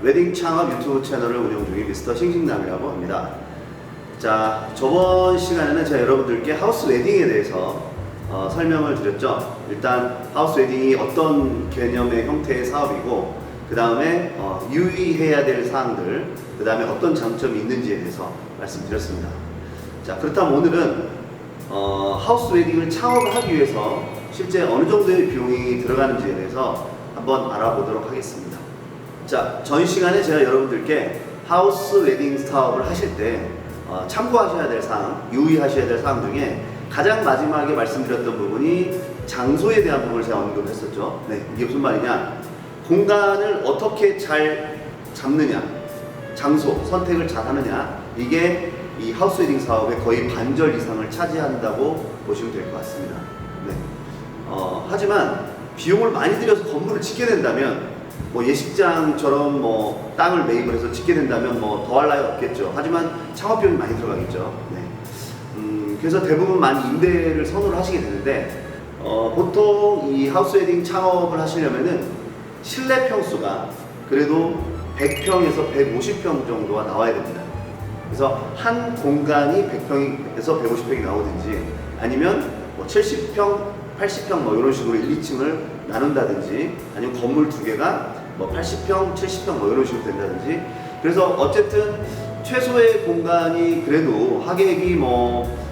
웨딩 창업 유튜브 채널을 운영 중인 미스터 싱싱남이라고 합니다. 자, 저번 시간에는 제가 여러분들께 하우스 웨딩에 대해서 설명을 드렸죠. 일단 하우스 웨딩이 어떤 개념의 형태의 사업이고, 그 다음에 유의해야 될 사항들, 그 다음에 어떤 장점이 있는지에 대해서 말씀드렸습니다. 자, 그렇다면 오늘은 하우스 웨딩을 창업을 하기 위해서 실제 어느 정도의 비용이 들어가는지에 대해서 한번 알아보도록 하겠습니다. 자, 전 시간에 제가 여러분들께 하우스 웨딩 사업을 하실 때 참고하셔야 될 사항, 유의하셔야 될 사항 중에 가장 마지막에 말씀드렸던 부분이 장소에 대한 부분을 제가 언급을 했었죠. 네, 이게 무슨 말이냐? 공간을 어떻게 잘 잡느냐, 장소 선택을 잘 하느냐, 이게 이 하우스 웨딩 사업의 거의 반절 이상을 차지한다고 보시면 될 것 같습니다. 네. 하지만 비용을 많이 들여서 건물을 짓게 된다면, 뭐 예식장처럼 뭐 땅을 매입을 해서 짓게 된다면 뭐 더할 나위 없겠죠. 하지만 창업 비용이 많이 들어가겠죠. 네. 그래서 대부분 많이 임대를 선호를 하시게 되는데, 보통 이 하우스 웨딩 창업을 하시려면은 실내 평수가 그래도 100평에서 150평 정도가 나와야 됩니다. 그래서 한 공간이 100평에서 150평이 나오든지, 아니면 뭐 70평, 80평 뭐 이런 식으로 1, 2층을 나눈다든지, 아니면 건물 두 개가 뭐 80평, 70평 뭐 이런 식으로 된다든지. 그래서 어쨌든 최소의 공간이 그래도 하객이 뭐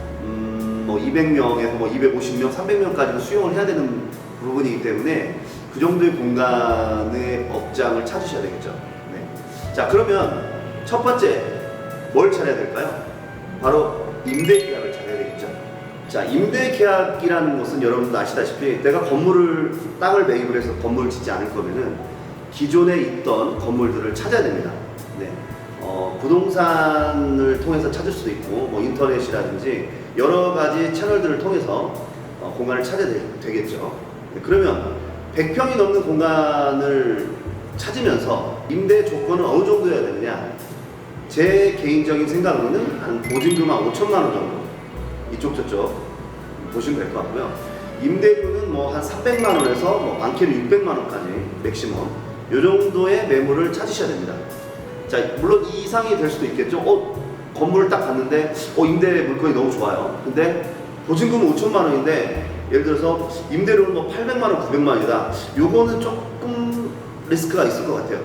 200명에서 뭐 250명, 300명까지도 수용을 해야 되는 부분이기 때문에 그 정도의 공간의 업장을 찾으셔야 되겠죠. 네. 자, 그러면 첫 번째 뭘 찾아야 될까요? 바로 임대 계약을 찾아야 되겠죠. 자, 임대 계약이라는 것은 여러분도 아시다시피, 내가 땅을 매입을 해서 건물을 짓지 않을 거면은 기존에 있던 건물들을 찾아야 됩니다. 네. 부동산을 통해서 찾을 수도 있고, 뭐 인터넷이라든지 여러 가지 채널들을 통해서 공간을 찾아야 되겠죠. 네. 그러면 100평이 넘는 공간을 찾으면서 임대 조건은 어느 정도여야 되느냐? 제 개인적인 생각으로는 한 보증금 한 5천만 원 정도, 이쪽 저쪽 보시면 될 것 같고요. 임대료는 뭐 한 300만 원에서 뭐 많게는 600만 원까지 맥시멈 이 정도의 매물을 찾으셔야 됩니다. 자, 물론 이 이상이 될 수도 있겠죠. 건물을 딱 갔는데 임대 물건이 너무 좋아요. 근데 보증금은 5천만 원인데 예를 들어서 임대료는 뭐 800만 원, 900만 원이다. 요거는 조금 리스크가 있을 것 같아요.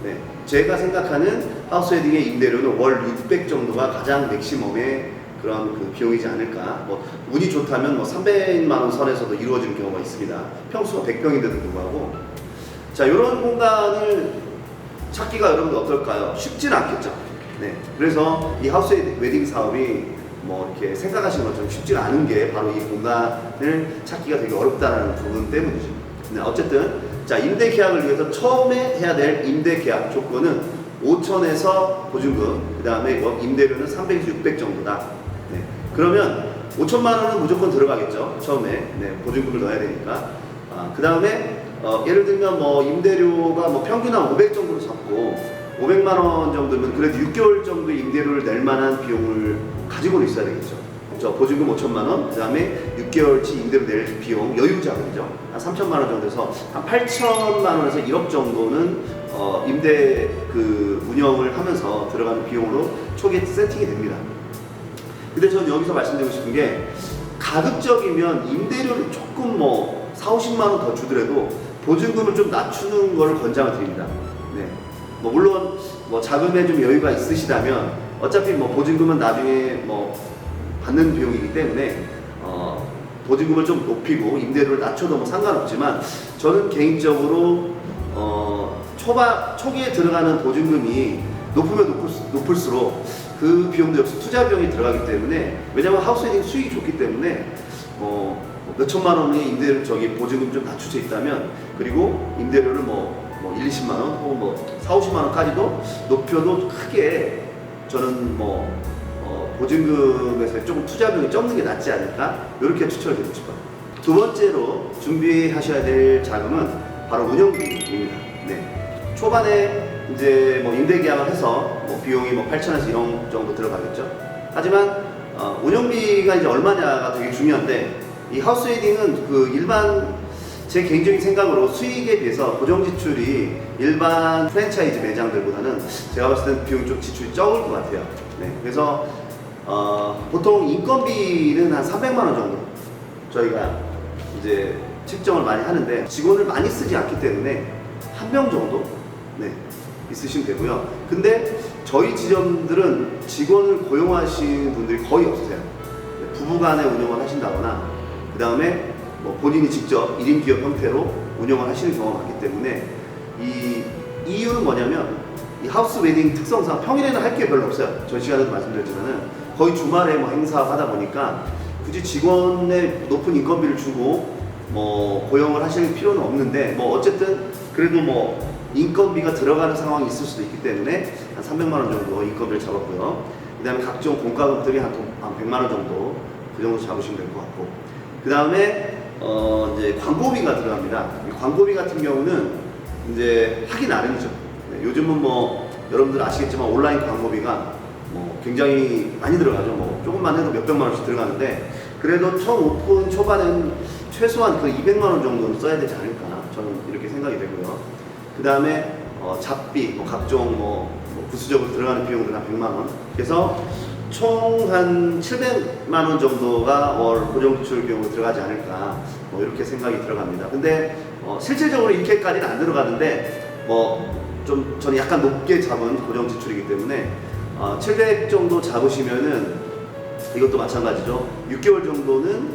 네. 제가 생각하는 하우스 웨딩의 임대료는 월 600 정도가 가장 맥시멈의 그런 그 비용이지 않을까. 뭐 운이 좋다면 뭐 300만 원 선에서도 이루어지는 경우가 있습니다. 평수가 100평인데도 불구하고. 자, 이런 공간을 찾기가 여러분들 어떨까요? 쉽지는 않겠죠. 네. 그래서 이 하우스 웨딩 사업이 뭐 이렇게 생각하시는 것처럼 쉽지가 않은 게 바로 이 공간을 찾기가 되게 어렵다는 부분 때문이죠. 네. 어쨌든 자, 임대 계약을 위해서 처음에 해야 될 임대 계약 조건은 5천에서 보증금, 그 다음에 임대료는 300에서 600 정도다. 네. 그러면 5천만 원은 무조건 들어가겠죠. 처음에. 네. 보증금을 넣어야 되니까. 그 다음에 예를 들면 뭐 임대료가 뭐 평균 한 500 정도로 잡고 500만 원 정도면 그래도 6개월 정도의 임대료를 낼 만한 비용을 가지고는 있어야 되겠죠. 보증금 5천만 원, 그 다음에 6개월치 임대료 낼 비용, 여유자금이죠. 한 3천만 원 정도 해서 한 8천만 원에서 1억 정도는 임대 운영을 하면서 들어가는 비용으로 초기에 세팅이 됩니다. 근데 저는 여기서 말씀드리고 싶은 게, 가급적이면 임대료를 조금 뭐 4, 50만 원 더 주더라도 보증금을 좀 낮추는 걸 권장을 드립니다. 네. 뭐 물론 뭐 자금에 좀 여유가 있으시다면 어차피 뭐 보증금은 나중에 뭐 받는 비용이기 때문에 보증금을 좀 높이고 임대료를 낮춰도 뭐 상관없지만, 저는 개인적으로 초기에 들어가는 보증금이 높으면 높을수록 그 비용도 역시 투자 비용이 들어가기 때문에, 왜냐하면 하우스 웨딩 수익이 좋기 때문에 몇 천만 원의 보증금 좀 낮춰져 있다면, 그리고 임대료를 뭐 1, 20만 원 혹은 뭐 4, 50만 원까지도 높여도 크게 저는 보증금에서 조금 투자 비용이 적는 게 낫지 않을까, 이렇게 추천을 드리고 싶어요. 두 번째로 준비하셔야 될 자금은 바로 운영비입니다. 네. 초반에 이제 뭐 임대 계약을 해서 뭐 비용이 뭐 8천에서 1억 정도 들어가겠죠. 하지만 운영비가 이제 얼마냐가 되게 중요한데, 이 하우스 웨딩은 그 일반 제 개인적인 생각으로 수익에 비해서 고정 지출이 일반 프랜차이즈 매장들보다는 제가 봤을 때 비용이 좀 지출이 적을 것 같아요. 네, 그래서 보통 인건비는 한 300만 원 정도 저희가 이제 책정을 많이 하는데, 직원을 많이 쓰지 않기 때문에 한 명 정도 있으시면 되고요. 근데 저희 지점들은 직원을 고용하신 분들이 거의 없으세요. 부부간에 운영을 하신다거나, 그 다음에 뭐 본인이 직접 1인 기업 형태로 운영을 하시는 경우가 많기 때문에, 이 이유는 뭐냐면 이 하우스 웨딩 특성상 평일에는 할 게 별로 없어요. 전 시간에도 말씀드렸지만은 거의 주말에 뭐 행사하다 보니까 굳이 직원의 높은 인건비를 주고 뭐 고용을 하실 필요는 없는데, 뭐 어쨌든 그래도 뭐 인건비가 들어가는 상황이 있을 수도 있기 때문에 한 300만 원 정도 인건비를 잡았고요. 그 다음에 각종 공과금들이 한 100만 원 정도, 그 정도 잡으시면 될 것 같고, 그 다음에 이제 광고비가 들어갑니다. 광고비 같은 경우는 이제 하기 나름이죠. 요즘은 뭐 여러분들 아시겠지만 온라인 광고비가 뭐 굉장히 많이 들어가죠. 뭐 조금만 해도 몇백만 원씩 들어가는데, 그래도 처음 오픈 초반은 최소한 그 200만 원 정도는 써야 되지 않을까, 저는 이렇게 생각이 되고요. 그 다음에 잡비, 뭐 각종 뭐 부수적으로 들어가는 비용들 한 100만 원. 그래서 총 한 700만 원 정도가 월 고정 지출 비용으로 들어가지 않을까, 뭐 이렇게 생각이 들어갑니다. 근데 실질적으로 이렇게까지는 안 들어가는데, 뭐 좀 저는 약간 높게 잡은 고정 지출이기 때문에 700 정도 잡으시면은 이것도 마찬가지죠. 6개월 정도는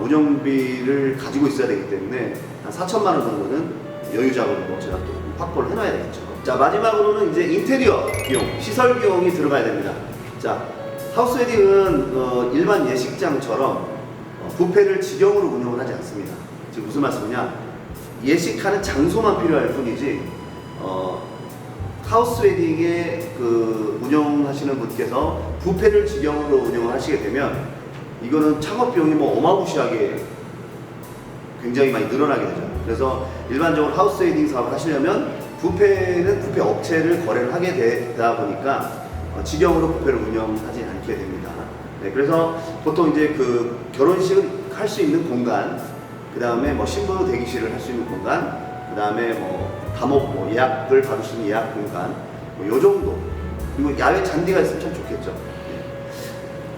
운영비를 가지고 있어야 되기 때문에 한 4천만 원 정도는 여유 자금으로 제가 또 확보를 해놔야 되겠죠. 자, 마지막으로는 이제 인테리어 비용, 시설 비용이 들어가야 됩니다. 자, 하우스 웨딩은 일반 예식장처럼 뷔페를 직영으로 운영을 하지 않습니다. 지금 무슨 말씀이냐? 예식하는 장소만 필요할 뿐이지, 하우스 웨딩에 그 운영하시는 분께서 뷔페를 직영으로 운영을 하시게 되면 이거는 창업 비용이 뭐 어마무시하게 굉장히 많이 늘어나게 되죠. 그래서 일반적으로 하우스 웨딩 사업을 하시려면 뷔페는 뷔페 업체를 거래를 하게 되다 보니까 직영으로 뷔페를 운영하지 않게 됩니다. 네, 그래서 보통 이제 그 결혼식을 할 수 있는 공간, 그 다음에 뭐 신부 대기실을 할 수 있는 공간, 그 다음에 뭐 다목, 뭐 예약을 받을 수 있는 예약 공간, 뭐 요 정도. 그리고 야외 잔디가 있으면 참 좋겠죠. 네.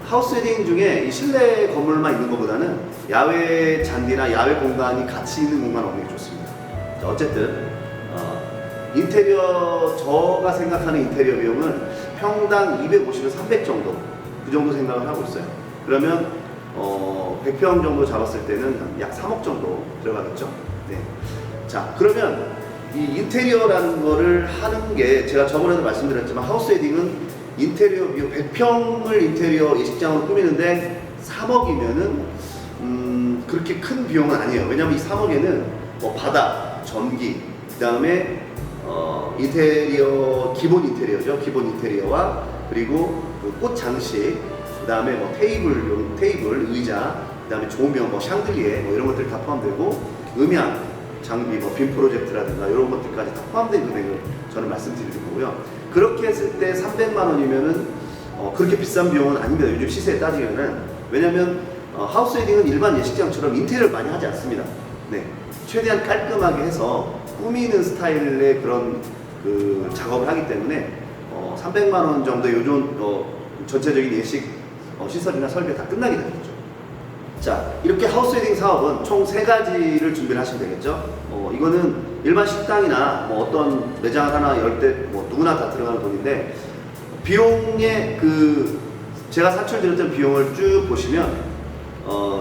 하우스 웨딩 중에 이 실내 건물만 있는 것보다는 야외 잔디나 야외 공간이 같이 있는 공간 없는 게 좋습니다. 자, 어쨌든 인테리어, 저가 생각하는 인테리어 비용은 평당 250에서 300 정도, 그 정도 생각을 하고 있어요. 그러면 100평 정도 잡았을 때는 약 3억 정도 들어가겠죠. 네. 자, 그러면 이 인테리어라는 거를 하는 게, 제가 저번에도 말씀드렸지만 하우스 웨딩은 인테리어 비용 100평을 인테리어 예식장으로 꾸미는데 3억이면은 그렇게 큰 비용은 아니에요. 왜냐면 이 3억에는 뭐 바닥, 전기, 그 다음에 인테리어, 기본 인테리어죠. 기본 인테리어와 그리고 그 꽃 장식, 그 다음에 뭐 테이블, 의자, 그 다음에 조명, 뭐 샹들리에, 뭐 이런 것들이 다 포함되고, 음향, 장비, 뭐 빔 프로젝트라든가 이런 것들까지 다 포함된 금액을 저는 말씀드리는 거고요. 그렇게 했을 때 300만 원이면은 그렇게 비싼 비용은 아닙니다. 요즘 시세에 따지면은. 왜냐면 하우스 웨딩은 일반 예식장처럼 인테리어를 많이 하지 않습니다. 네. 최대한 깔끔하게 해서 꾸미는 스타일의 그런 그 작업을 하기 때문에 300만 원 정도 요즘 전체적인 예식 시설이나 설비가 다 끝나게 되겠죠. 자, 이렇게 하우스 웨딩 사업은 총 3가지를 준비를 하시면 되겠죠. 이거는 일반 식당이나 뭐 어떤 매장 하나 열 때 뭐 누구나 다 들어가는 돈인데, 비용의 제가 산출드렸던 비용을 쭉 보시면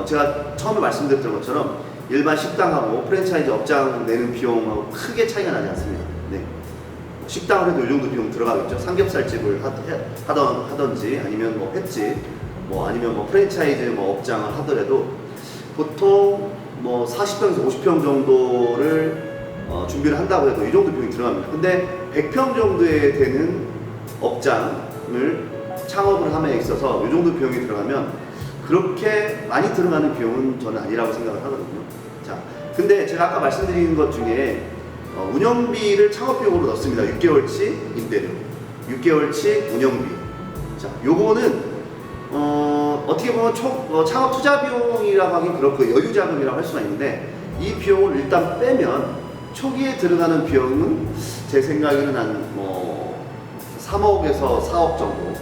제가 처음에 말씀드렸던 것처럼 일반 식당하고 프랜차이즈 업장 내는 비용하고 크게 차이가 나지 않습니다. 네. 식당을 해도 이 정도 비용 들어가겠죠. 삼겹살집을 하던지 아니면 뭐 횟집, 뭐 아니면 뭐 프랜차이즈 뭐 업장을 하더라도 보통 뭐 40평에서 50평 정도를 준비를 한다고 해도 이 정도 비용이 들어갑니다. 근데 100평 정도에 되는 업장을 창업을 함에 있어서 이 정도 비용이 들어가면 그렇게 많이 들어가는 비용은 저는 아니라고 생각을 하거든요. 자, 근데 제가 아까 말씀드린 것 중에 운영비를 창업 비용으로 넣습니다. 6개월치 임대료, 6개월치 운영비. 자, 요거는 어떻게 보면 창업 투자 비용이라고 하긴 그렇고 여유 자금이라고 할 수가 있는데, 이 비용을 일단 빼면 초기에 들어가는 비용은 제 생각에는 한 3억에서 4억 정도,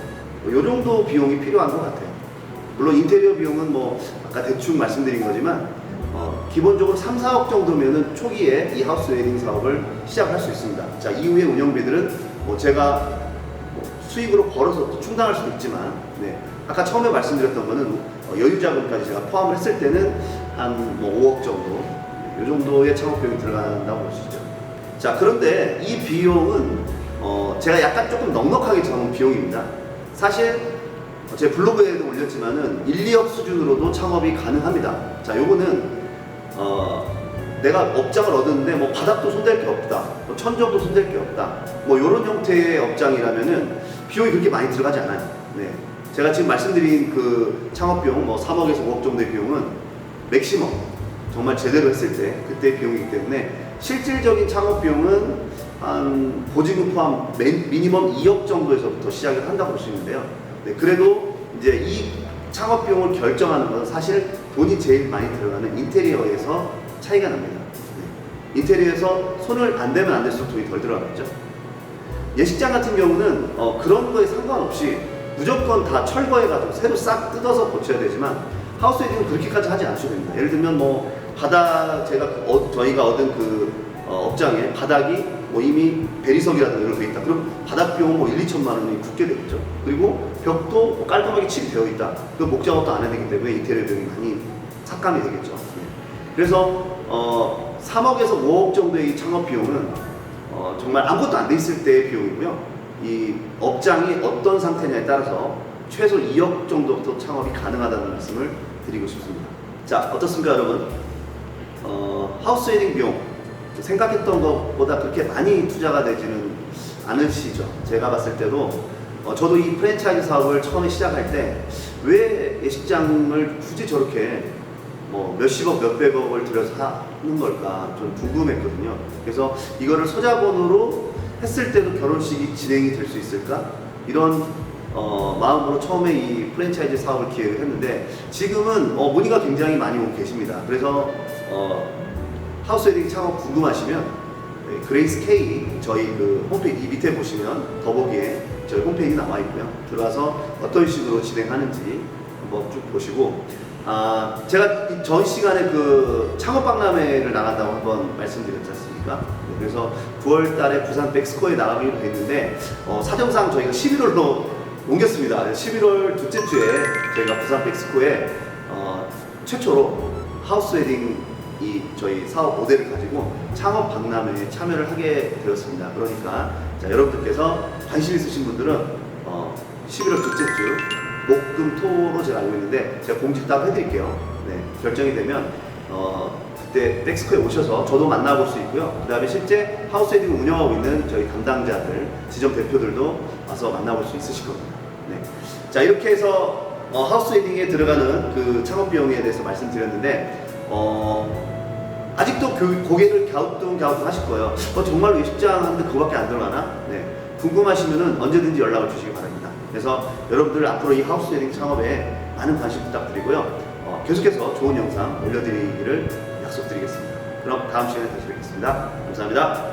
이 정도 비용이 필요한 것 같아요. 물론 인테리어 비용은 아까 대충 말씀드린 거지만 기본적으로 3, 4억 정도면은 초기에 이 하우스 웨딩 사업을 시작할 수 있습니다. 자, 이후에 운영비들은 제가 수익으로 벌어서 충당할 수도 있지만, 네, 아까 처음에 말씀드렸던 거는 여유자금까지 제가 포함을 했을 때는 한 5억 정도, 이 정도의 창업비용이 들어간다고 볼 수 있죠. 자, 그런데 이 비용은 제가 약간 조금 넉넉하게 잡은 비용입니다. 사실 제 블로그에도 올렸지만은 1, 2억 수준으로도 창업이 가능합니다. 자, 요거는 내가 업장을 얻었는데 바닥도 손댈 게 없다, 천정도 손댈 게 없다, 요런 형태의 업장이라면은 비용이 그렇게 많이 들어가지 않아요. 네. 제가 지금 말씀드린 그 창업비용 3억에서 5억 정도의 비용은 맥시멈, 정말 제대로 했을 때 그때의 비용이기 때문에 실질적인 창업비용은 한 보증금 포함 미니멈 2억 정도에서부터 시작을 한다고 볼 수 있는데요. 네, 그래도 이제 이 창업비용을 결정하는 것은 사실 돈이 제일 많이 들어가는 인테리어에서 차이가 납니다. 네. 인테리어에서 손을 안 대면 안 될수록 돈이 덜 들어가겠죠. 예식장 같은 경우는 그런 거에 상관없이 무조건 다 철거해가지고 새로 싹 뜯어서 고쳐야 되지만 하우스 웨딩은 그렇게까지 하지 않으셔도 됩니다. 예를 들면 바닥, 저희가 얻은 그 업장에 바닥이 이미 베리석이라든가 이런 거 돼 있다. 그럼 바닥 비용 1, 2천만 원이 붙게 되겠죠. 그리고 벽도 깔끔하게 칠되어 있다. 그 목작업도 안 해야 되기 때문에 인테리어 비용이 많이 삭감이 되겠죠. 네. 그래서 3억에서 5억 정도의 이 창업 비용은 정말 아무것도 안 돼 있을 때의 비용이고요. 이 업장이 어떤 상태냐에 따라서 최소 2억 정도부터 창업이 가능하다는 말씀을 드리고 싶습니다. 자, 어떻습니까, 여러분? 하우스 웨딩 비용 생각했던 것보다 그렇게 많이 투자가 되지는 않으시죠? 제가 봤을 때도 저도 이 프랜차이즈 사업을 처음에 시작할 때 왜 예식장을 굳이 저렇게 몇십억, 몇백억을 들여서 하는 걸까 좀 궁금했거든요. 그래서 이거를 소자본으로 했을 때도 결혼식이 진행이 될 수 있을까? 이런 마음으로 처음에 이 프랜차이즈 사업을 기획을 했는데 지금은 문의가 굉장히 많이 오고 계십니다. 그래서 하우스 웨딩 창업 궁금하시면 그레이스 K 저희 그 홈페이지 밑에 보시면 더보기에 저희 홈페이지 나와 있고요. 들어와서 어떤 식으로 진행하는지 한번 쭉 보시고, 제가 전 시간에 그 창업 박람회를 나간다고 한번 말씀드렸지 않습니까? 네, 그래서 9월 달에 부산 백스코에 나가기로 됐는데 사정상 저희가 11월로 옮겼습니다. 11월 둘째 주에 저희가 부산 백스코에 최초로 하우스 웨딩 저희 사업 모델을 가지고 창업 박람회에 참여를 하게 되었습니다. 그러니까 여러분들께서 관심 있으신 분들은 11월 둘째 주 목, 금, 토로 제가 알고 있는데 제가 공지 딱 해드릴게요. 네, 결정이 되면 그때 백스코에 오셔서 저도 만나볼 수 있고요. 그 다음에 실제 하우스 웨딩을 운영하고 있는 저희 담당자들, 지점 대표들도 와서 만나볼 수 있으실 겁니다. 네. 자, 이렇게 해서 하우스 웨딩에 들어가는 그 창업 비용에 대해서 말씀드렸는데 아직도 고개를 갸우뚱 하실 거예요. 정말로 예식장 하는데 그거밖에 안 들어가나? 네. 궁금하시면은 언제든지 연락을 주시기 바랍니다. 그래서 여러분들 앞으로 이 하우스 웨딩 창업에 많은 관심 부탁드리고요. 계속해서 좋은 영상 올려드리기를 약속드리겠습니다. 그럼 다음 시간에 다시 뵙겠습니다. 감사합니다.